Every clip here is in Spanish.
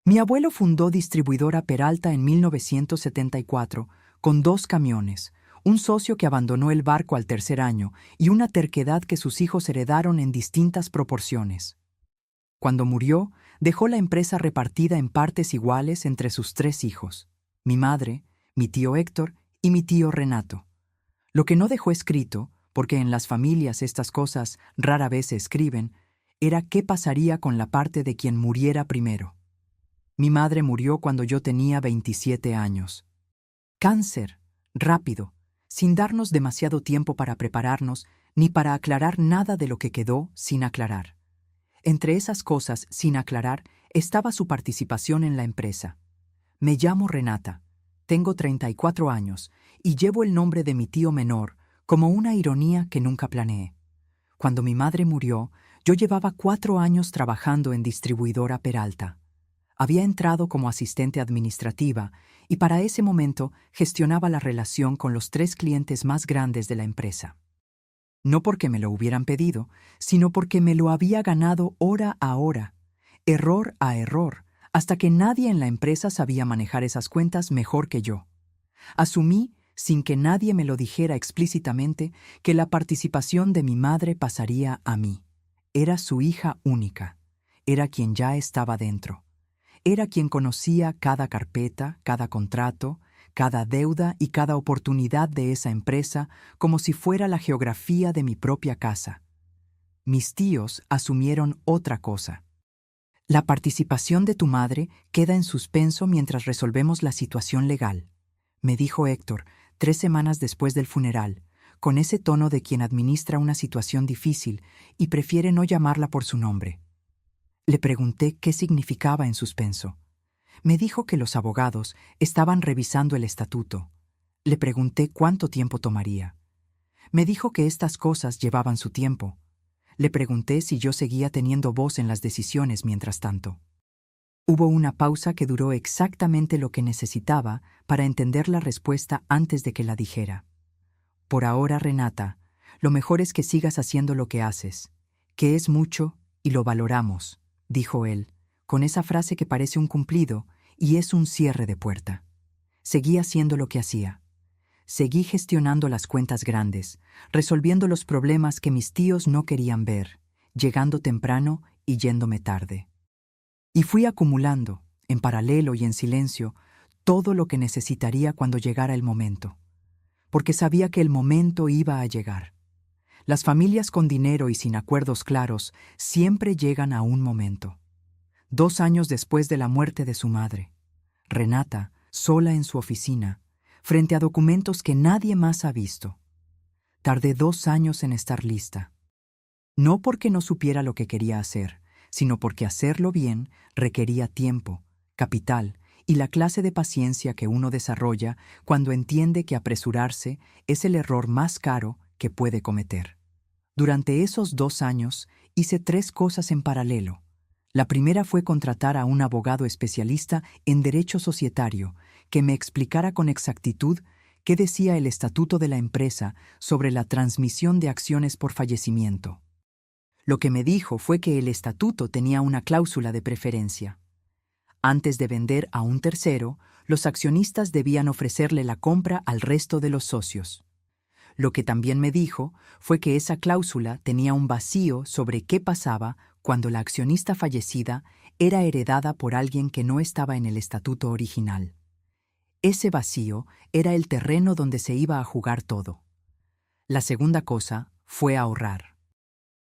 Mi abuelo fundó Distribuidora Peralta en 1974 con 2 camiones, un socio que abandonó el barco al tercer año y una terquedad que sus hijos heredaron en distintas proporciones. Cuando murió, dejó la empresa repartida en partes iguales entre sus 3 hijos, mi madre, mi tío Héctor y mi tío Renato. Lo que no dejó escrito, porque en las familias estas cosas rara vez se escriben, era qué pasaría con la parte de quien muriera primero. Mi madre murió cuando yo tenía 27 años. Cáncer, rápido, sin darnos demasiado tiempo para prepararnos ni para aclarar nada de lo que quedó sin aclarar. Entre esas cosas sin aclarar estaba su participación en la empresa. Me llamo Renata, tengo 34 años y llevo el nombre de mi tío menor como una ironía que nunca planeé. Cuando mi madre murió, yo llevaba 4 años trabajando en Distribuidora Peralta. Había entrado como asistente administrativa y para ese momento gestionaba la relación con los 3 clientes más grandes de la empresa. No porque me lo hubieran pedido, sino porque me lo había ganado hora a hora, error a error, hasta que nadie en la empresa sabía manejar esas cuentas mejor que yo. Asumí, sin que nadie me lo dijera explícitamente, que la participación de mi madre pasaría a mí. Era su hija única. Era quien ya estaba dentro. Era quien conocía cada carpeta, cada contrato, cada deuda y cada oportunidad de esa empresa como si fuera la geografía de mi propia casa. Mis tíos asumieron otra cosa. La participación de tu madre queda en suspenso mientras resolvemos la situación legal, me dijo Héctor 3 semanas después del funeral, con ese tono de quien administra una situación difícil y prefiere no llamarla por su nombre. Le pregunté qué significaba en suspenso. Me dijo que los abogados estaban revisando el estatuto. Le pregunté cuánto tiempo tomaría. Me dijo que estas cosas llevaban su tiempo. Le pregunté si yo seguía teniendo voz en las decisiones mientras tanto. Hubo una pausa que duró exactamente lo que necesitaba para entender la respuesta antes de que la dijera. Por ahora, Renata, lo mejor es que sigas haciendo lo que haces, que es mucho y lo valoramos, dijo él, con esa frase que parece un cumplido y es un cierre de puerta. Seguí haciendo lo que hacía. Seguí gestionando las cuentas grandes, resolviendo los problemas que mis tíos no querían ver, llegando temprano y yéndome tarde. Y fui acumulando, en paralelo y en silencio, todo lo que necesitaría cuando llegara el momento, porque sabía que el momento iba a llegar. Las familias con dinero y sin acuerdos claros siempre llegan a un momento. 2 años después de la muerte de su madre, Renata, sola en su oficina, frente a documentos que nadie más ha visto. Tardé 2 años en estar lista. No porque no supiera lo que quería hacer, sino porque hacerlo bien requería tiempo, capital y la clase de paciencia que uno desarrolla cuando entiende que apresurarse es el error más caro que puede cometer. Durante esos 2 años hice 3 cosas en paralelo. La primera fue contratar a un abogado especialista en derecho societario que me explicara con exactitud qué decía el estatuto de la empresa sobre la transmisión de acciones por fallecimiento. Lo que me dijo fue que el estatuto tenía una cláusula de preferencia. Antes de vender a un tercero, los accionistas debían ofrecerle la compra al resto de los socios. Lo que también me dijo fue que esa cláusula tenía un vacío sobre qué pasaba cuando la accionista fallecida era heredada por alguien que no estaba en el estatuto original. Ese vacío era el terreno donde se iba a jugar todo. La segunda cosa fue ahorrar.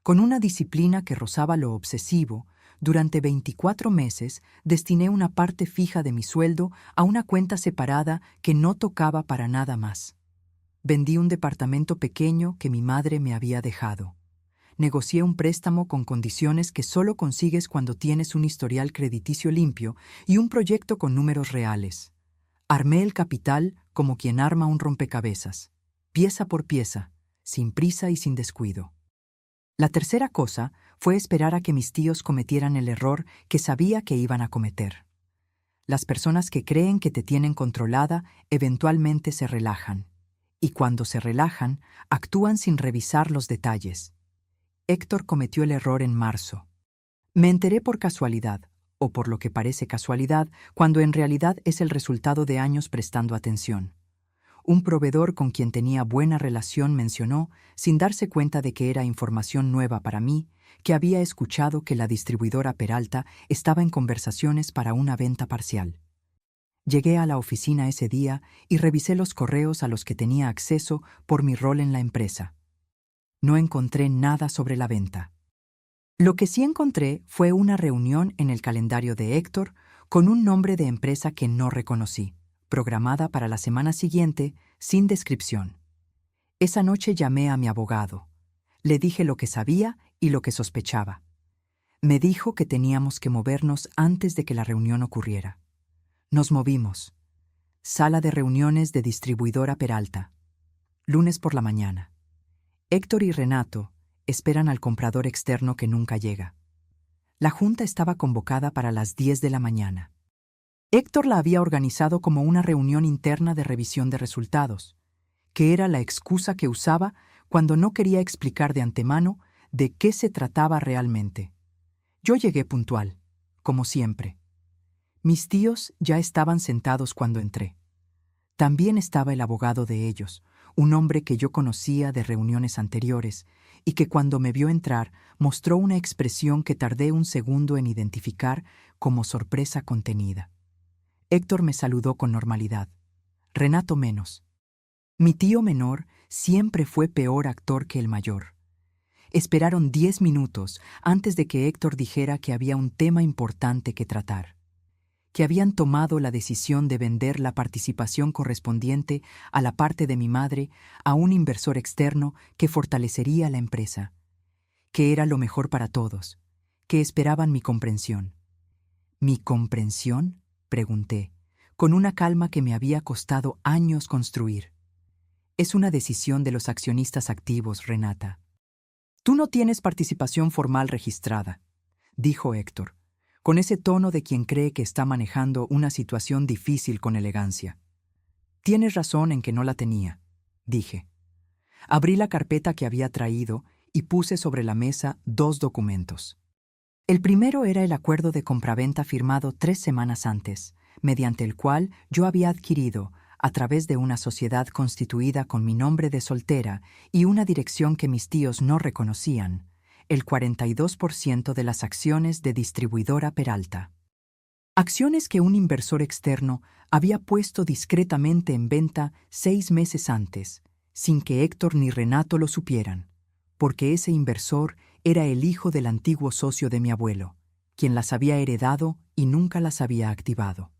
Con una disciplina que rozaba lo obsesivo, durante 24 meses destiné una parte fija de mi sueldo a una cuenta separada que no tocaba para nada más. Vendí un departamento pequeño que mi madre me había dejado. Negocié un préstamo con condiciones que solo consigues cuando tienes un historial crediticio limpio y un proyecto con números reales. Armé el capital como quien arma un rompecabezas, pieza por pieza, sin prisa y sin descuido. La tercera cosa fue esperar a que mis tíos cometieran el error que sabía que iban a cometer. Las personas que creen que te tienen controlada eventualmente se relajan. Y cuando se relajan, actúan sin revisar los detalles. Héctor cometió el error en marzo. Me enteré por casualidad, o por lo que parece casualidad, cuando en realidad es el resultado de años prestando atención. Un proveedor con quien tenía buena relación mencionó, sin darse cuenta de que era información nueva para mí, que había escuchado que la distribuidora Peralta estaba en conversaciones para una venta parcial. Llegué a la oficina ese día y revisé los correos a los que tenía acceso por mi rol en la empresa. No encontré nada sobre la venta. Lo que sí encontré fue una reunión en el calendario de Héctor con un nombre de empresa que no reconocí, programada para la semana siguiente, sin descripción. Esa noche llamé a mi abogado. Le dije lo que sabía y lo que sospechaba. Me dijo que teníamos que movernos antes de que la reunión ocurriera. Nos movimos. Sala de reuniones de distribuidora Peralta. Lunes por la mañana. Héctor y Renato esperan al comprador externo que nunca llega. La junta estaba convocada para las 10 de la mañana. Héctor la había organizado como una reunión interna de revisión de resultados, que era la excusa que usaba cuando no quería explicar de antemano de qué se trataba realmente. Yo llegué puntual, como siempre. Mis tíos ya estaban sentados cuando entré. También estaba el abogado de ellos, un hombre que yo conocía de reuniones anteriores y que cuando me vio entrar mostró una expresión que tardé un segundo en identificar como sorpresa contenida. Héctor me saludó con normalidad. Renato menos. Mi tío menor siempre fue peor actor que el mayor. Esperaron 10 minutos antes de que Héctor dijera que había un tema importante que tratar, que habían tomado la decisión de vender la participación correspondiente a la parte de mi madre a un inversor externo que fortalecería la empresa, que era lo mejor para todos, que esperaban mi comprensión. ¿Mi comprensión?, pregunté, con una calma que me había costado años construir. Es una decisión de los accionistas activos, Renata. Tú no tienes participación formal registrada, dijo Héctor, con ese tono de quien cree que está manejando una situación difícil con elegancia. Tienes razón en que no la tenía, dije. Abrí la carpeta que había traído y puse sobre la mesa 2 documentos. El primero era el acuerdo de compraventa firmado 3 semanas antes, mediante el cual yo había adquirido, a través de una sociedad constituida con mi nombre de soltera y una dirección que mis tíos no reconocían, el 42% de las acciones de distribuidora Peralta. Acciones que un inversor externo había puesto discretamente en venta 6 meses antes, sin que Héctor ni Renato lo supieran, porque ese inversor era el hijo del antiguo socio de mi abuelo, quien las había heredado y nunca las había activado.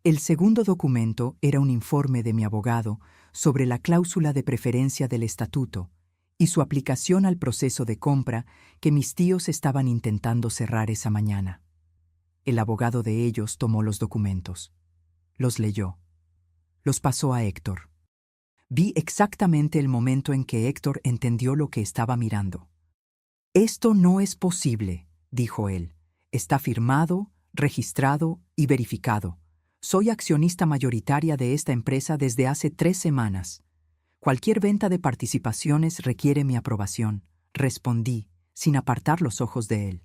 El segundo documento era un informe de mi abogado sobre la cláusula de preferencia del estatuto y su aplicación al proceso de compra que mis tíos estaban intentando cerrar esa mañana. El abogado de ellos tomó los documentos. Los leyó. Los pasó a Héctor. Vi exactamente el momento en que Héctor entendió lo que estaba mirando. «Esto no es posible», dijo él. «Está firmado, registrado y verificado. Soy accionista mayoritaria de esta empresa desde hace 3 semanas. Cualquier venta de participaciones requiere mi aprobación», respondí, sin apartar los ojos de él.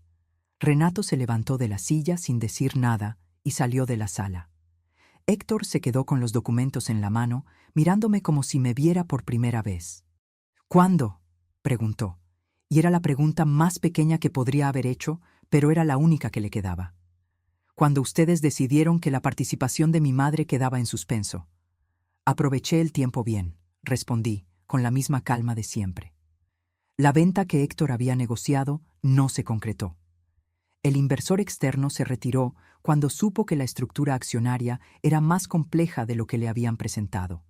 Renato se levantó de la silla sin decir nada y salió de la sala. Héctor se quedó con los documentos en la mano, mirándome como si me viera por primera vez. «¿Cuándo?», preguntó, y era la pregunta más pequeña que podría haber hecho, pero era la única que le quedaba. «Cuando ustedes decidieron que la participación de mi madre quedaba en suspenso». «Aproveché el tiempo bien», respondí, con la misma calma de siempre. La venta que Héctor había negociado no se concretó. El inversor externo se retiró cuando supo que la estructura accionaria era más compleja de lo que le habían presentado.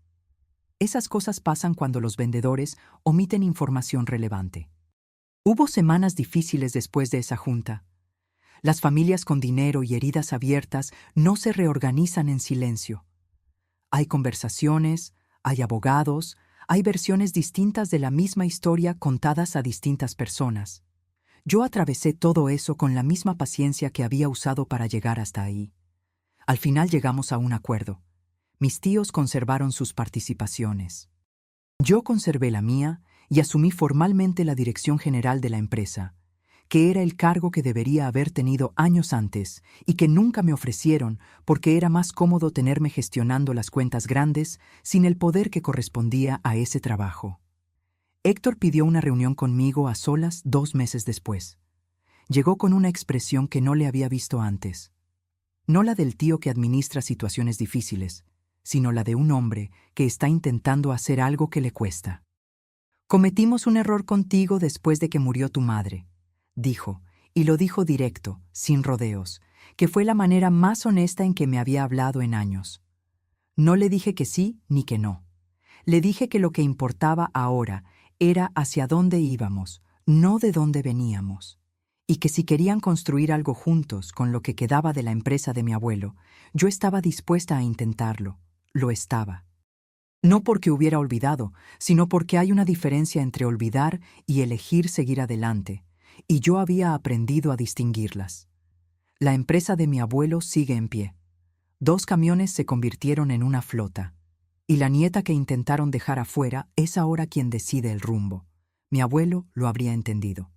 Esas cosas pasan cuando los vendedores omiten información relevante. Hubo semanas difíciles después de esa junta. Las familias con dinero y heridas abiertas no se reorganizan en silencio. Hay conversaciones, hay abogados, hay versiones distintas de la misma historia contadas a distintas personas. Yo atravesé todo eso con la misma paciencia que había usado para llegar hasta ahí. Al final llegamos a un acuerdo. Mis tíos conservaron sus participaciones. Yo conservé la mía y asumí formalmente la dirección general de la empresa, que era el cargo que debería haber tenido años antes y que nunca me ofrecieron porque era más cómodo tenerme gestionando las cuentas grandes sin el poder que correspondía a ese trabajo. Héctor pidió una reunión conmigo a solas 2 meses después. Llegó con una expresión que no le había visto antes. No la del tío que administra situaciones difíciles, sino la de un hombre que está intentando hacer algo que le cuesta. «Cometimos un error contigo después de que murió tu madre», dijo, y lo dijo directo, sin rodeos, que fue la manera más honesta en que me había hablado en años. No le dije que sí ni que no. Le dije que lo que importaba ahora era hacia dónde íbamos, no de dónde veníamos, y que si querían construir algo juntos con lo que quedaba de la empresa de mi abuelo, yo estaba dispuesta a intentarlo, lo estaba. No porque hubiera olvidado, sino porque hay una diferencia entre olvidar y elegir seguir adelante, y yo había aprendido a distinguirlas. La empresa de mi abuelo sigue en pie. 2 camiones se convirtieron en una flota, y la nieta que intentaron dejar afuera es ahora quien decide el rumbo. Mi abuelo lo habría entendido.